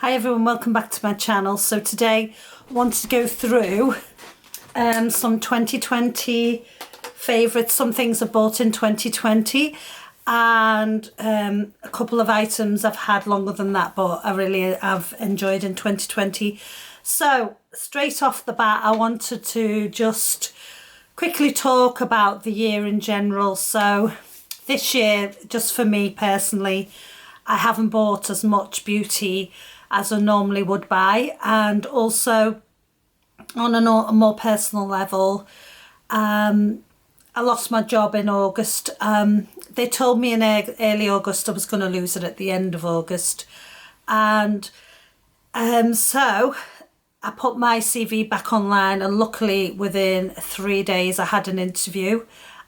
Hi everyone, welcome back to my channel. So today I wanted to go through some 2020 favourites, some things I bought in 2020 and a couple of items I've had longer than that but I really have enjoyed in 2020. So straight off the bat I wanted to just quickly talk about the year in general. So this year, just for me personally, I haven't bought as much beauty as I normally would buy, and also on a more personal level, I lost my job in August. They told me in early August I was going to lose it at the end of August, and so I put my CV back online, and luckily within 3 days I had an interview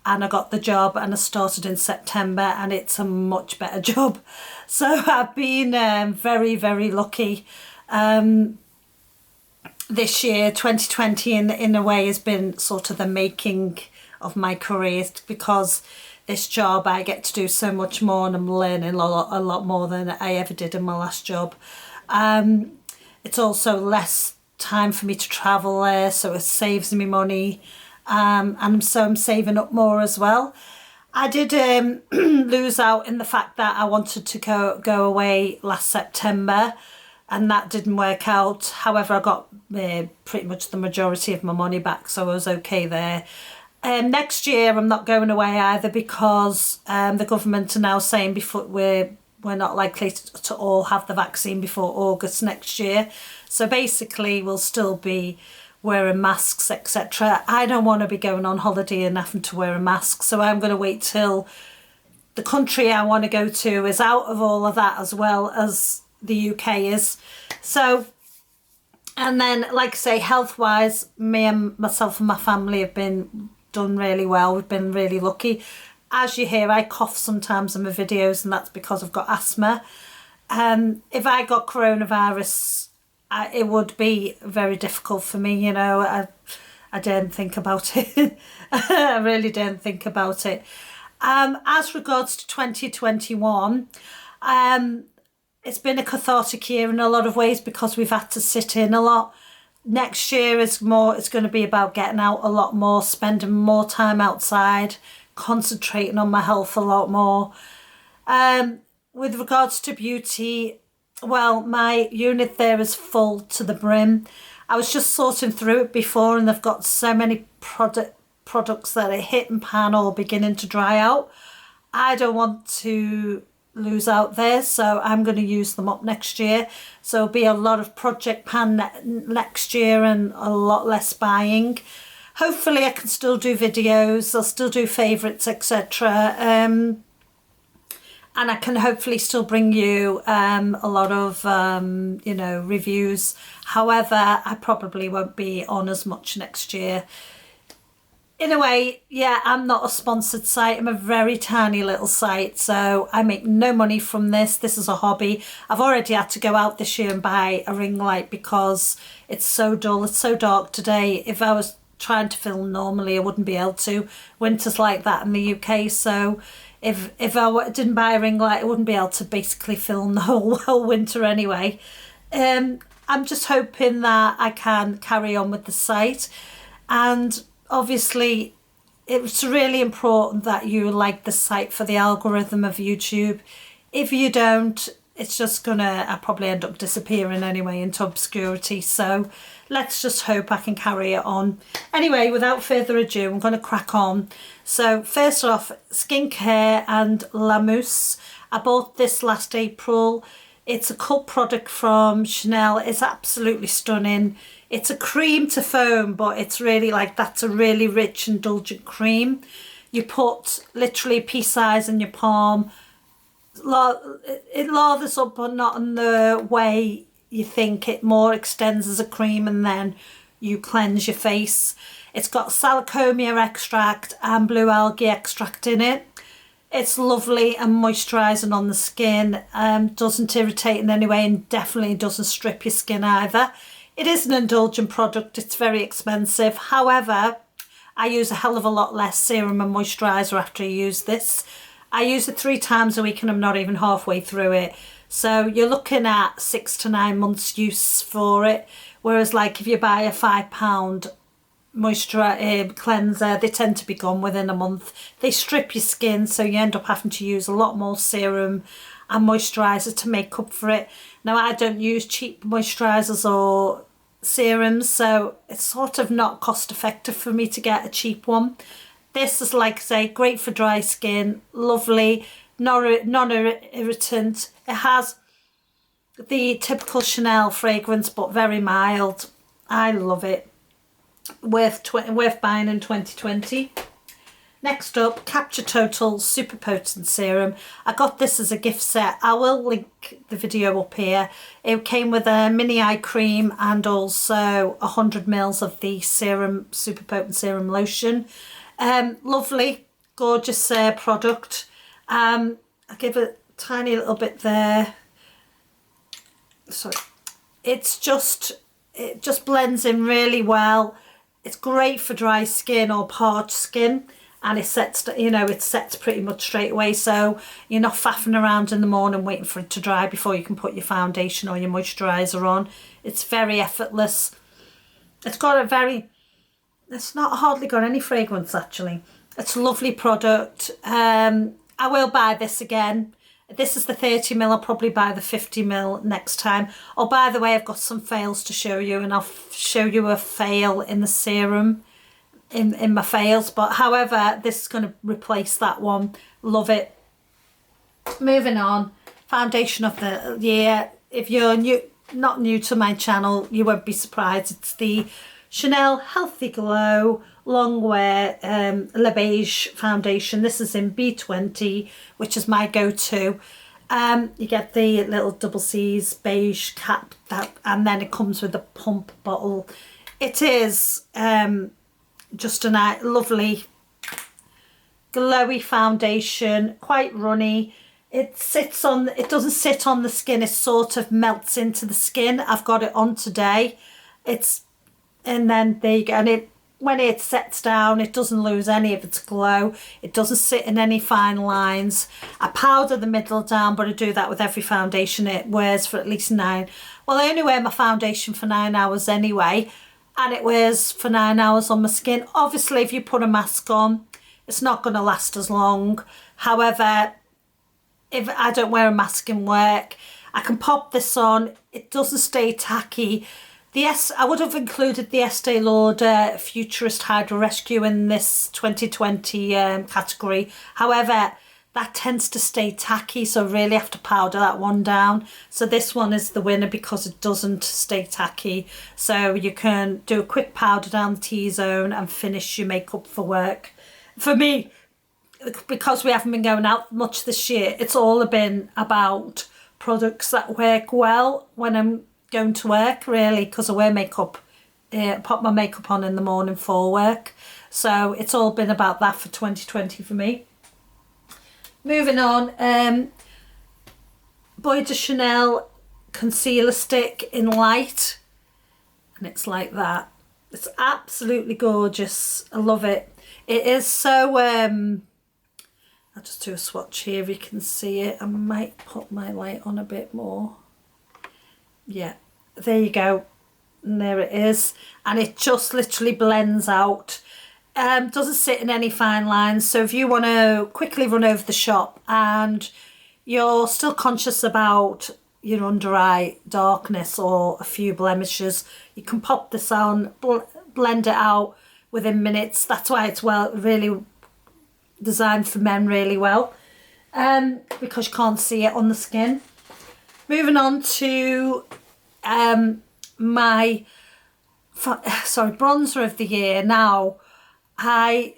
and I got the job, and I started in September, and it's a much better job. So I've been very, very lucky. This year, 2020, in a way has been sort of the making of my career, because this job I get to do so much more, and I'm learning a lot more than I ever did in my last job. It's also less time for me to travel there, so it saves me money. And so I'm saving up more as well. I did lose out in the fact that I wanted to go away last September, and that didn't work out. However, I got pretty much the majority of my money back, so I was okay there. Next year I'm not going away either, because the government are now saying we're not likely to all have the vaccine before August next year. So basically we'll still be wearing masks, etc. I don't want to be going on holiday and having to wear a mask, so I'm going to wait till the country I want to go to is out of all of that, as well as the UK is. So, and then like I say, health wise, myself and my family have been done really well. We've been really lucky. As you hear, I cough sometimes in my videos, and that's because I've got asthma. If I got coronavirus, it would be very difficult for me, you know. I didn't think about it. I really didn't think about it. As regards to 2021, it's been a cathartic year in a lot of ways, because we've had to sit in a lot. Next year it's going to be about getting out a lot more, spending more time outside, concentrating on my health a lot more. With regards to beauty, well, my unit there is full to the brim. I was just sorting through it before, and they've got so many products that are hit and pan or beginning to dry out. I don't want to lose out there, so I'm going to use them up next year. So there'll be a lot of project pan next year and a lot less buying. Hopefully I can still do videos, I'll still do favourites, etc. And I can hopefully still bring you a lot of, you know, reviews. However, I probably won't be on as much next year. In a way, yeah, I'm not a sponsored site. I'm a very tiny little site, so I make no money from this. This is a hobby. I've already had to go out this year and buy a ring light because it's so dull. It's so dark today. If I was trying to film normally, I wouldn't be able to. Winter's like that in the UK, so if I didn't buy a ring light, I wouldn't be able to basically film the whole winter anyway. I'm just hoping that I can carry on with the site, and obviously it's really important that you like the site for the algorithm of YouTube. If you don't, it's just I'll probably end up disappearing anyway into obscurity. So let's just hope I can carry it on. Anyway, without further ado, I'm going to crack on. So first off, skincare and Mousse. I bought this last April. It's a cult product from Chanel. It's absolutely stunning. It's a cream to foam, but it's really like, that's a really rich, indulgent cream. You put literally P.S I in your palm. It lathers up, but not in the way you think. It more extends as a cream, and then you cleanse your face. It's got salicomia extract and blue algae extract in it. It's lovely and moisturising on the skin. Doesn't irritate in any way, and definitely doesn't strip your skin either. It is an indulgent product. It's very expensive. However, I use a hell of a lot less serum and moisturiser after I use this. I use it 3 times a week, and I'm not even halfway through it. So you're looking at 6 to 9 months use for it. Whereas like if you buy a £5 moisturiser cleanser, they tend to be gone within a month. They strip your skin, so you end up having to use a lot more serum and moisturiser to make up for it. Now I don't use cheap moisturisers or serums, so it's sort of not cost effective for me to get a cheap one. This is, like I say, great for dry skin, lovely, non-irritant. It has the typical Chanel fragrance but very mild. I love it. Worth buying in 2020. Next up, Capture Total Super Potent Serum. I got this as a gift set. I will link the video up here. It came with a mini eye cream and also 100 ml of the serum, Super Potent Serum lotion. Lovely, gorgeous product. I'll give a tiny little bit there. Sorry. It just blends in really well. It's great for dry skin or parched skin, and it sets, you know, it sets pretty much straight away, so you're not faffing around in the morning waiting for it to dry before you can put your foundation or your moisturiser on. It's very effortless. It's got a very, it's not hardly got any fragrance actually. It's a lovely product. I will buy this again. This is the 30 ml. I'll probably buy the 50 ml next time. Oh, by the way, I've got some fails to show you, and I'll show you a fail in the serum in my fails. But however, this is going to replace that one. Love it. Moving on, foundation of the year. If you're not new to my channel, you won't be surprised. It's the Chanel Healthy Glow Longwear Beiges foundation. This is in B20, which is my go-to. You get the little double C's beige cap, and then it comes with a pump bottle. It is just a lovely glowy foundation, quite runny. It doesn't sit on the skin, it sort of melts into the skin. I've got it on today. And then there you go, and when it sets down, it doesn't lose any of its glow. It doesn't sit in any fine lines. I powder the middle down, but I do that with every foundation. It wears for at least 9. Well, I only wear my foundation for 9 hours anyway, and it wears for 9 hours on my skin. Obviously, if you put a mask on, it's not going to last as long. However, if I don't wear a mask in work, I can pop this on. It doesn't stay tacky. I would have included the Estee Lauder Futurist Hydro Rescue in this 2020 category. However, that tends to stay tacky, so I really have to powder that one down. So this one is the winner because it doesn't stay tacky. So you can do a quick powder down the T-zone and finish your makeup for work. For me, because we haven't been going out much this year, it's all been about products that work well when I'm going to work, really, because I wear makeup, pop my makeup on in the morning for work. So it's all been about that for 2020 for me. Moving on, Boy de Chanel concealer stick in light, and it's like that. It's absolutely gorgeous. I love it. It is so I'll just do a swatch here if you can see it. I might put my light on a bit more. Yeah, there you go, and there it is, and it just literally blends out. Doesn't sit in any fine lines, so if you want to quickly run over the shop and you're still conscious about your under eye darkness or a few blemishes, you can pop this on, blend it out within minutes. That's why it's really designed for men really well, because you can't see it on the skin. Moving on to my bronzer of the year. Now, I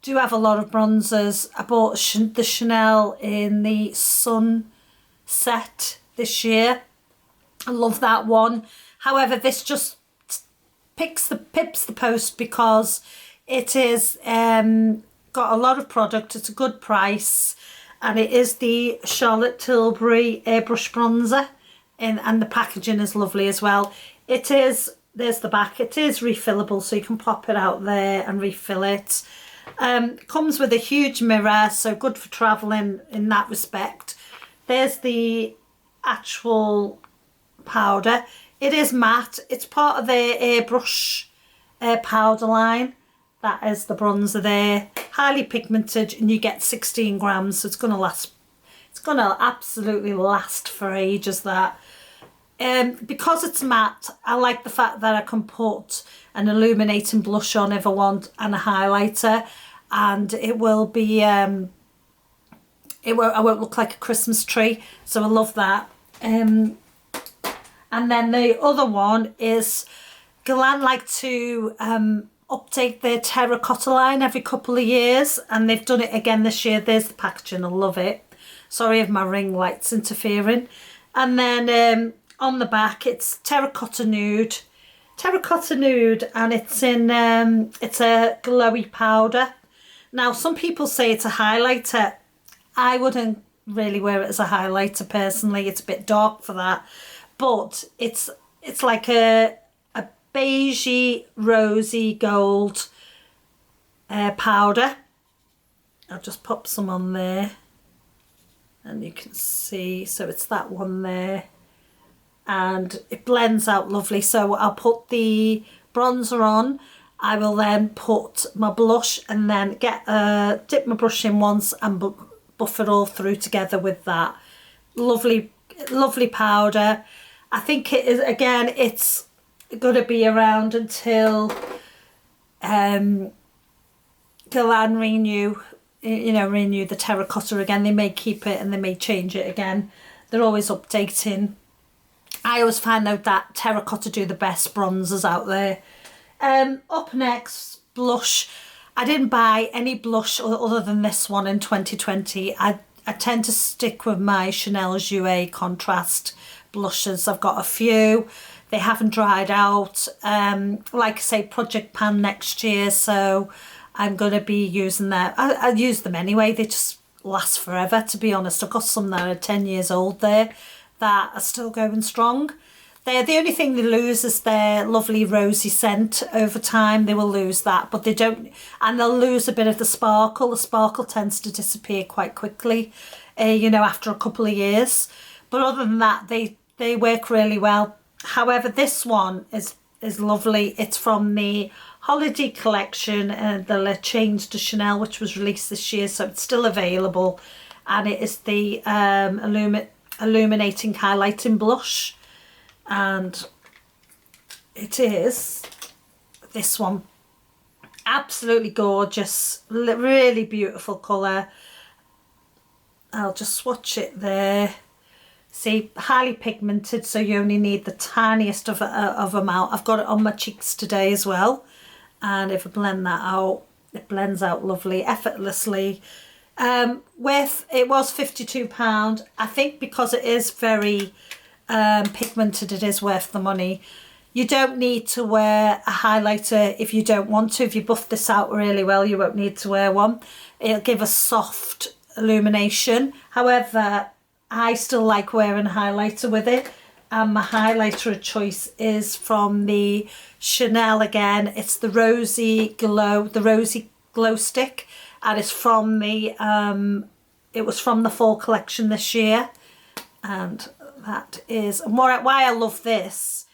do have a lot of bronzers. I bought the Chanel in the Sunset this year. I love that one. However, this just pips the post because it is got a lot of product. It's a good price, and it is the Charlotte Tilbury Airbrush bronzer, and the packaging is lovely as well. It is, there's the back, it is refillable, so you can pop it out there and refill it. Comes with a huge mirror, so good for travelling in that respect. There's the actual powder. It is matte. It's part of the Airbrush powder line. That is the bronzer there. Highly pigmented, and you get 16 grams, so it's going to last. It's going to absolutely last for ages, that. Because it's matte, I like the fact that I can put an illuminating blush on if I want, and a highlighter, and it will be I won't look like a Christmas tree, so I love that. And then the other one is Guerlain like to update their Terracotta line every couple of years, and they've done it again this year. There's the packaging, I love it. Sorry if my ring light's interfering. And then on the back it's Terracotta Nude, and it's in it's a glowy powder. Now some people say it's a highlighter. I wouldn't really wear it as a highlighter personally. It's a bit dark for that, but it's like a beigey rosy gold powder. I'll just pop some on there and you can see, so it's that one there, and it blends out lovely. So I'll put the bronzer on, I will then put my blush, and then dip my brush in once and buff it all through together with that lovely powder. I think it is, again, it's going to be around until Guerlain renew the Terracotta again. They may keep it and they may change it again. They're always updating. I always find though that Terracotta do the best bronzers out there. Up next, blush. I didn't buy any blush other than this one in 2020. I tend to stick with my Chanel Jouer contrast blushes. I've got a few. They haven't dried out. Like I say, Project Pan next year, so I'm going to be using them. I use them anyway. They just last forever, to be honest. I've got some that are 10 years old there that are still going strong. The only thing they lose is their lovely rosy scent over time. They will lose that, but they don't, and they'll lose a bit of the sparkle. The sparkle tends to disappear quite quickly, after a couple of years. But other than that, they work really well. However, this one is lovely. It's from the holiday collection, the Le Change de Chanel, which was released this year, so it's still available. And it is the illuminating highlighting blush. And it is this one. Absolutely gorgeous, really beautiful colour. I'll just swatch it there. See, highly pigmented, so you only need the tiniest of amount. I've got it on my cheeks today as well, and if I blend that out, it blends out lovely, effortlessly. It was £52. I think because it is very pigmented, it is worth the money. You don't need to wear a highlighter if you don't want to. If you buff this out really well, you won't need to wear one. It'll give a soft illumination. However, I still like wearing a highlighter with it, and my highlighter of choice is from the Chanel again. It's the Rosy Glow Stick, and it's from the it was from the fall collection this year, and that is why I love this.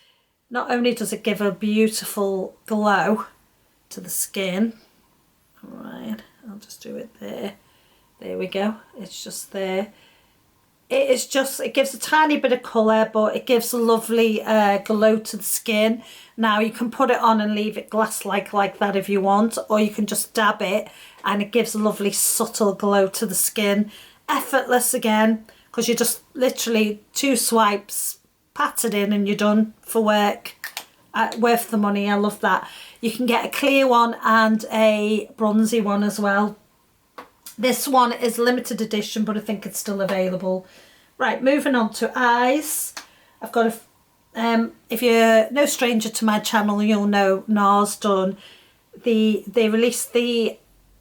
Not only does it give a beautiful glow to the skin. All right, I'll just do it there. There we go. It's just there. It gives a tiny bit of colour, but it gives a lovely glow to the skin. Now you can put it on and leave it glass-like like that if you want, or you can just dab it and it gives a lovely subtle glow to the skin. Effortless again, because you just literally 2 swipes, pat it in, and you're done for work. Worth the money, I love that. You can get a clear one and a bronzy one as well. This one is limited edition, but I think it's still available. Right, moving on to eyes. I've got if you're no stranger to my channel, you'll know NARS done. They released the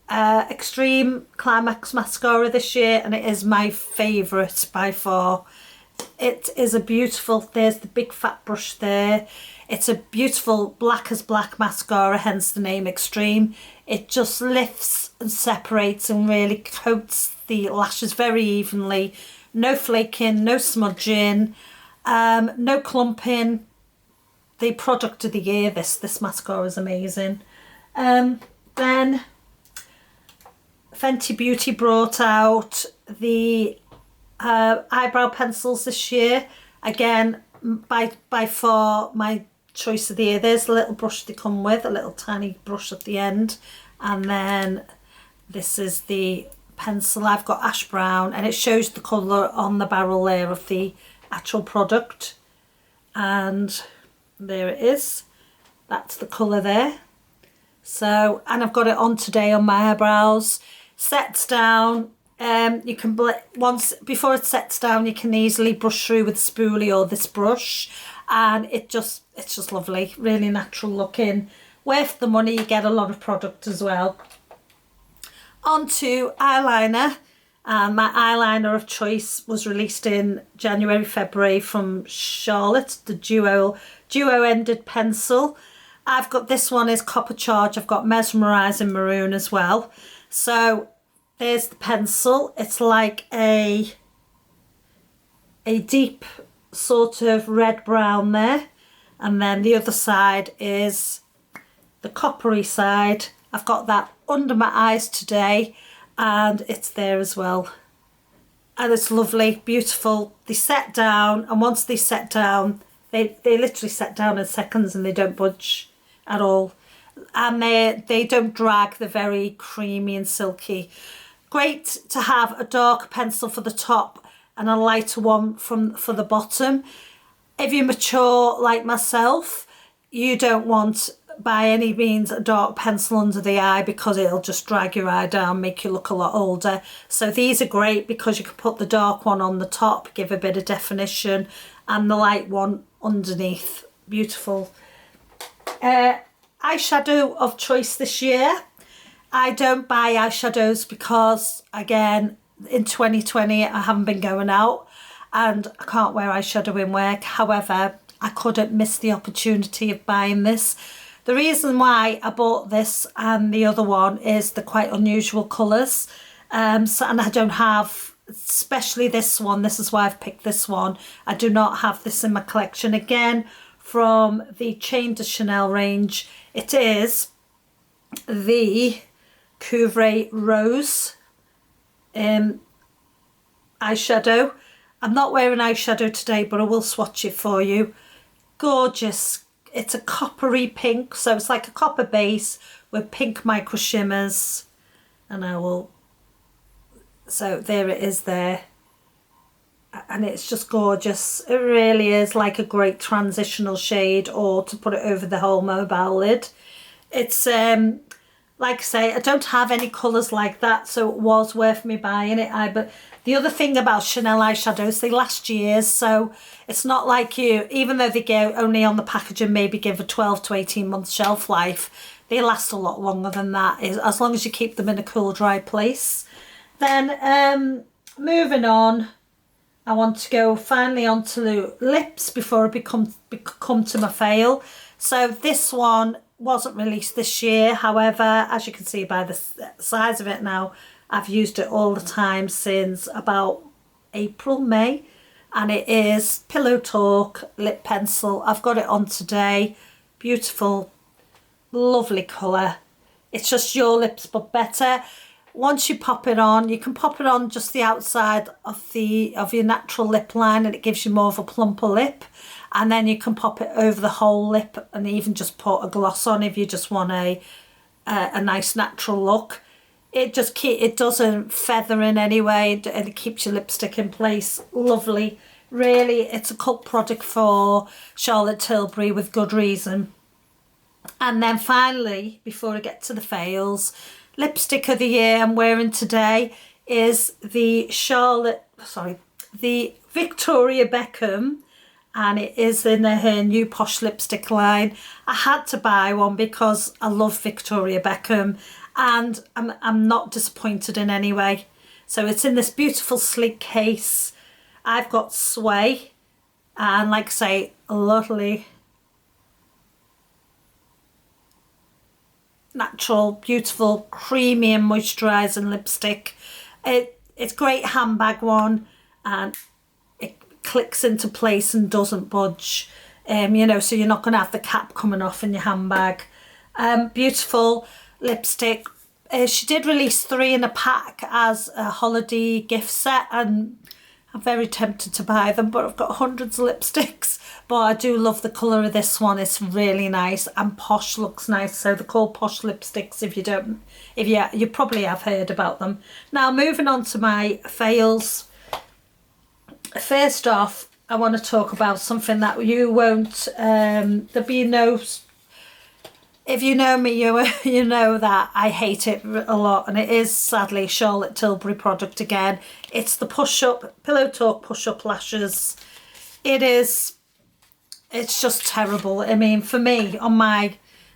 Extreme Climax mascara this year, and it is my favourite by far. It is a beautiful, there's the big fat brush there. It's a beautiful black as black mascara, hence the name Extreme. It just lifts and separates and really coats the lashes very evenly. no flaking, no smudging, no clumping. The product of the year, this mascara is amazing. Then Fenty Beauty brought out the eyebrow pencils this year. Again, by far my choice of the year. There's the little brush they come with, a little tiny brush at the end, and then this is the pencil. I've got ash brown, and it shows the colour on the barrel there of the actual product, and there it is. That's the colour there. So, and I've got it on today on my eyebrows. Sets down. You can once before it sets down, you can easily brush through with a spoolie or this brush, and it's just lovely, really natural looking, worth the money. You get a lot of product as well. On to eyeliner. My eyeliner of choice was released in January, February from Charlotte, the duo ended pencil. I've got this one is Copper Charge. I've got Mesmerising Maroon as well. So there's the pencil. It's like a deep sort of red brown there, and then the other side is the coppery side. I've got that under my eyes today, and it's there as well, and it's lovely, beautiful. They set down, and once they set down, they literally set down in seconds, and they don't budge at all, and they don't drag. They're very creamy and silky. Great to have a dark pencil for the top and a lighter one for the bottom. If you're mature like myself, you don't want by any means a dark pencil under the eye, because it'll just drag your eye down, make you look a lot older. So these are great because you can put the dark one on the top, give a bit of definition, and the light one underneath. Beautiful. Eyeshadow of choice this year. I don't buy eyeshadows because, again, in 2020 I haven't been going out and I can't wear eyeshadow in work. However, I couldn't miss the opportunity of buying this. The reason why I bought this and the other one is the quite unusual colours. And I don't have, especially this one, this is why I've picked this one. I do not have this in my collection. Again, from the Chain de Chanel range. It is the Couvre Rose eyeshadow. I'm not wearing eyeshadow today, but I will swatch it for you. Gorgeous. It's a coppery pink, so it's like a copper base with pink micro shimmers, and so there it is there, and it's just gorgeous. It really is like a great transitional shade, or to put it over the whole mobile lid. It's like I say, I don't have any colours like that, so it was worth me buying it. But the other thing about Chanel eyeshadows, they last years, so it's not like you, even though they go only on the package and maybe give a 12 to 18 month shelf life, they last a lot longer than that, as long as you keep them in a cool, dry place. Then moving on, I want to go finally onto the lips before I come to my fail. So this one wasn't released this year. However, as you can see by the size of it now, I've used it all the time since about April, May, and it is Pillow Talk lip pencil. I've got it on today. Beautiful, lovely colour. It's just your lips but better. Once you pop it on, you can pop it on just the outside of your natural lip line, and it gives you more of a plumper lip. And then you can pop it over the whole lip, and even just put a gloss on if you just want a nice natural look. It doesn't feather in any way, and it keeps your lipstick in place. Lovely. Really, it's a cult product for Charlotte Tilbury with good reason. And then finally, before I get to the fails, lipstick of the year I'm wearing today is the Victoria Beckham, and it is in her new Posh lipstick line. I had to buy one because I love Victoria Beckham, and I'm not disappointed in any way. So it's in this beautiful sleek case. I've got Sway, and like I say, a lovely natural, beautiful, creamy and moisturising lipstick. It's a great handbag one, and it clicks into place and doesn't budge. You know, so you're not going to have the cap coming off in your handbag. Beautiful lipstick. She did release 3 in a pack as a holiday gift set, and I'm very tempted to buy them, but I've got hundreds of lipsticks. But I do love the colour of this one. It's really nice, and Posh looks nice. So they're called Posh lipsticks. You probably have heard about them. Now moving on to my fails. First off, I want to talk about something that you won't. There'll be no. If you know me, you know that I hate it a lot, and it is sadly Charlotte Tilbury product again. It's the Pillow Talk Push Up Lashes. It's just terrible. I mean, for me,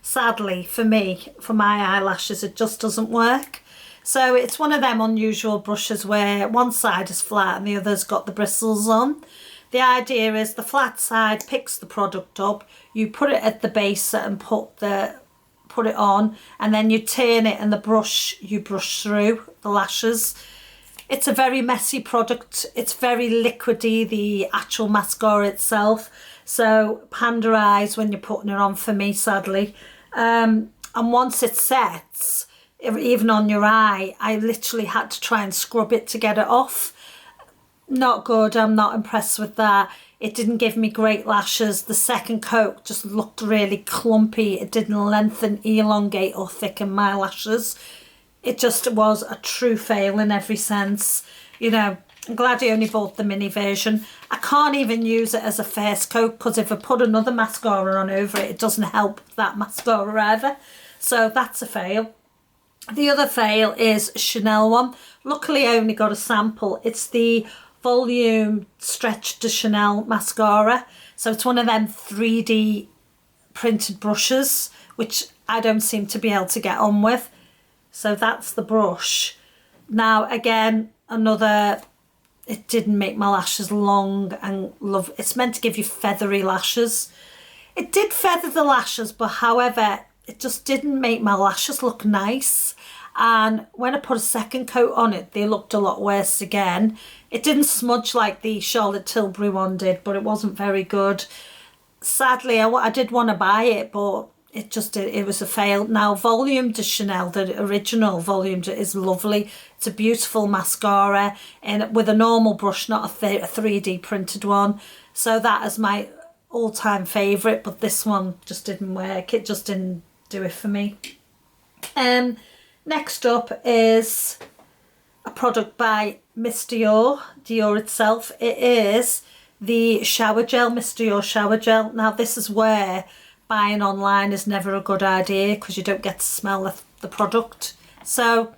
sadly for me, for my eyelashes, it just doesn't work. So it's one of them unusual brushes where one side is flat and the other's got the bristles on. The idea is the flat side picks the product up, you put it at the base and put it on, and then you turn it and you brush through the lashes. It's a very messy product. It's very liquidy, the actual mascara itself. So panda eyes when you're putting it on for me, sadly. And once it sets, even on your eye, I literally had to try and scrub it to get it off. Not good. I'm not impressed with that. It didn't give me great lashes. The second coat just looked really clumpy. It didn't lengthen, elongate or thicken my lashes. It just was a true fail in every sense. You know, I'm glad I only bought the mini version. I can't even use it as a first coat because if I put another mascara on over it, it doesn't help that mascara either. So that's a fail. The other fail is Chanel one. Luckily I only got a sample. It's the Volume Stretch de Chanel mascara. So it's one of them 3D printed brushes, which I don't seem to be able to get on with. So that's the brush. Now again, it didn't make my lashes long and it's meant to give you feathery lashes. It did feather the lashes, but however, it just didn't make my lashes look nice. And when I put a second coat on it, they looked a lot worse again. It didn't smudge like the Charlotte Tilbury one did, but it wasn't very good. Sadly, I did want to buy it, but it was a fail. Now, Volume de Chanel, the original Volume is lovely. It's a beautiful mascara, and with a normal brush, not a 3D printed one. So that is my all-time favourite, but this one just didn't work. It just didn't do it for me. Next up is a product by Miss Dior itself. It is the shower gel, Miss Dior shower gel. Now this is where buying online is never a good idea because you don't get to smell the product. So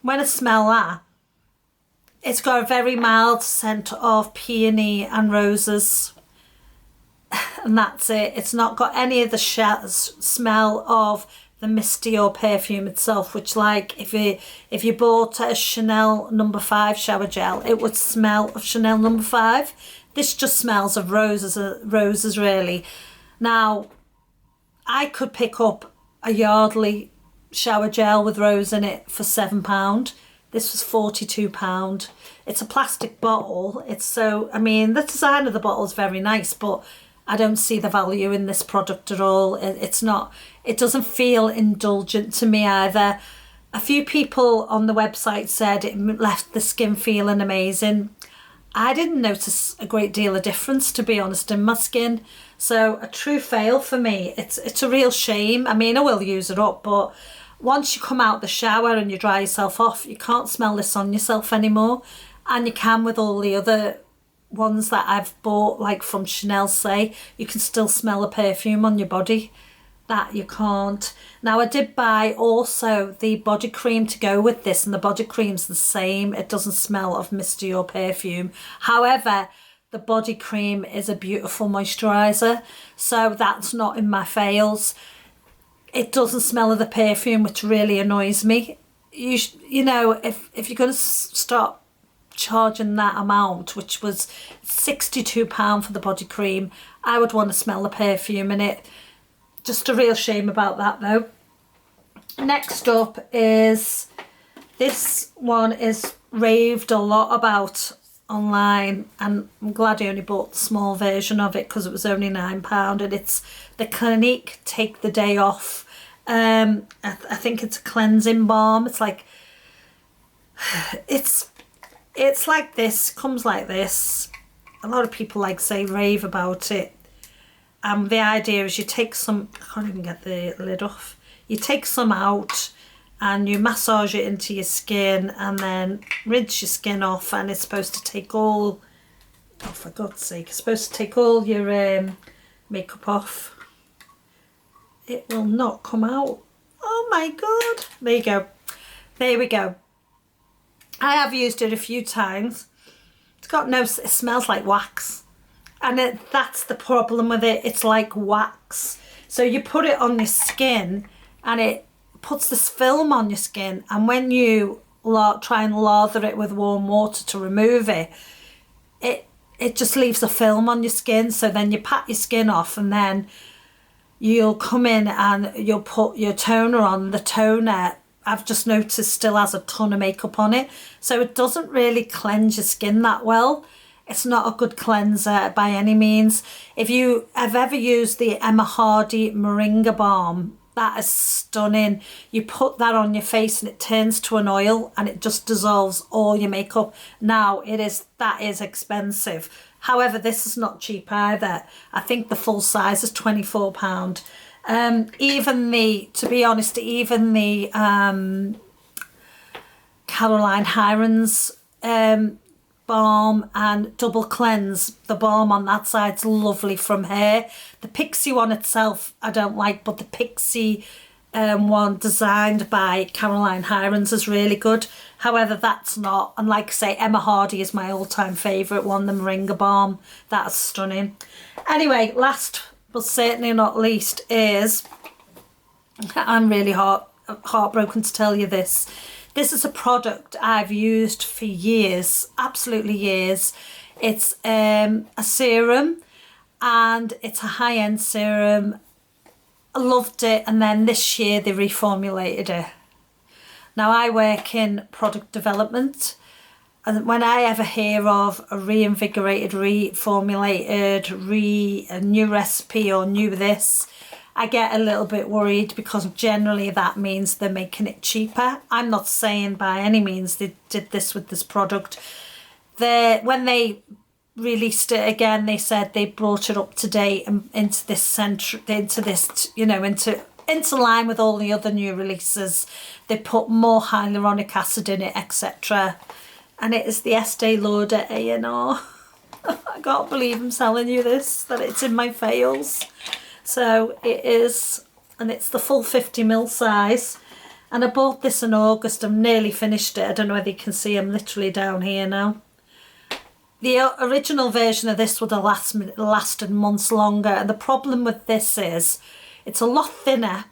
when I smell that, it's got a very mild scent of peony and roses, and that's it. It's not got any of the smell of the Miss Dior perfume itself, which, like, if you bought a Chanel No. 5 shower gel, it would smell of Chanel No. 5. This just smells of roses really. Now, I could pick up a Yardley shower gel with rose in it for £7. This was £42. It's a plastic bottle. I mean, the design of the bottle is very nice, but I don't see the value in this product at all. It doesn't feel indulgent to me either. A few people on the website said it left the skin feeling amazing. I didn't notice a great deal of difference, to be honest, in my skin. So a true fail for me. It's a real shame. I mean, I will use it up, but once you come out the shower and you dry yourself off, you can't smell this on yourself anymore. And you can with all the other ones that I've bought, like from Chanel, say, you can still smell a perfume on your body. That you can't. Now, I did buy also the body cream to go with this, and the body cream's the same. It doesn't smell of Miss Dior perfume. However, the body cream is a beautiful moisturiser, so that's not in my fails. It doesn't smell of the perfume, which really annoys me. You know, if you're going to start charging that amount, which was £62 for the body cream, I would want to smell the perfume in it. Just a real shame about that though. Next up is, this one is raved a lot about online, and I'm glad I only bought the small version of it because it was only £9, and it's the Clinique Take the Day Off. I think it's a cleansing balm. It's like it's like this, comes like this. A lot of people rave about it. The idea is you take some, I can't even get the lid off. You take some out and you massage it into your skin and then rinse your skin off, and it's supposed to take all, oh for God's sake, it's supposed to take all your makeup off. It will not come out. Oh my God. There you go. There we go. I have used it a few times. It's got no, it smells like wax. And that's the problem with it. It's like wax. So you put it on your skin and it puts this film on your skin, and when you try and lather it with warm water to remove it, it just leaves a film on your skin. So then you pat your skin off, and then you'll come in and you'll put your toner on. The toner, I've just noticed, still has a ton of makeup on it, so it doesn't really cleanse your skin that well. It's not a good cleanser by any means. If you have ever used the Emma Hardy Moringa Balm, that is stunning. You put that on your face and it turns to an oil and it just dissolves all your makeup. Now that is expensive. However, this is not cheap either. I think the full size is £24. To be honest, even the Caroline Hirons balm and double cleanse, the balm on that side's lovely from her. The Pixie one itself I don't like, but the Pixie one designed by Caroline Hirons is really good. However, that's not, and like I say, Emma Hardy is my all-time favourite one, the Moringa Balm. That's stunning. Anyway, last but certainly not least is, I'm really heartbroken to tell you this. This is a product I've used for years, absolutely years. It's a serum, and it's a high-end serum. I loved it, and then this year they reformulated it. Now I work in product development, and when I ever hear of a reinvigorated, reformulated, a new recipe or new this, I get a little bit worried, because generally that means they're making it cheaper. I'm not saying by any means they did this with this product. When they released it again, they said they brought it up to date and into line with all the other new releases. They put more hyaluronic acid in it, etc. And it is the Estee Lauder A&R. I can't believe I'm telling you this, that it's in my fails. So it is, and it's the full 50ml size. And I bought this in August. I'm nearly finished it. I don't know whether you can see, I'm literally down here now. The original version of this would have lasted months longer. And the problem with this is it's a lot thinner.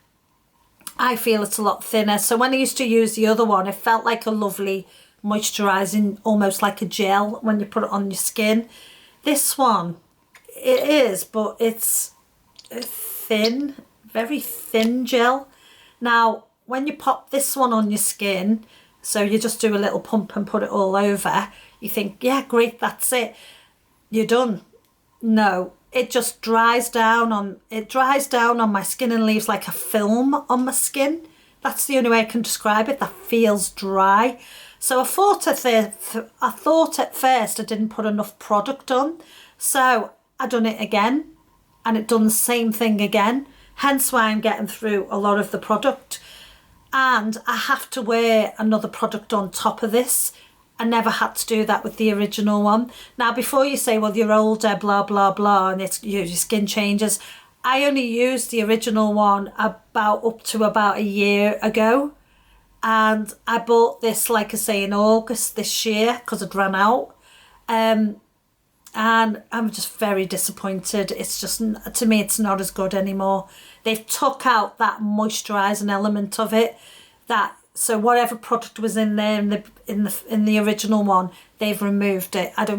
I feel it's a lot thinner. So when I used to use the other one, it felt like a lovely moisturising, almost like a gel when you put it on your skin. This one, it is, but it's thin, very thin gel. Now when you pop this one on your skin, so you just do a little pump and put it all over, you think, yeah, great, that's it, you're done. No, it just dries down on my skin and leaves like a film on my skin. That's the only way I can describe it. That feels dry. So I thought at first I didn't put enough product on, so I done it again, and it done the same thing again, hence why I'm getting through a lot of the product. And I have to wear another product on top of this. I never had to do that with the original one. Now, before you say, well, you're older, blah, blah, blah, and your skin changes, I only used the original one up to about a year ago. And I bought this, like I say, in August this year because it ran out. And I'm just very disappointed. It's just, to me, it's not as good anymore. They've took out that moisturising element of it. So whatever product was in there in the original one, they've removed it. I don't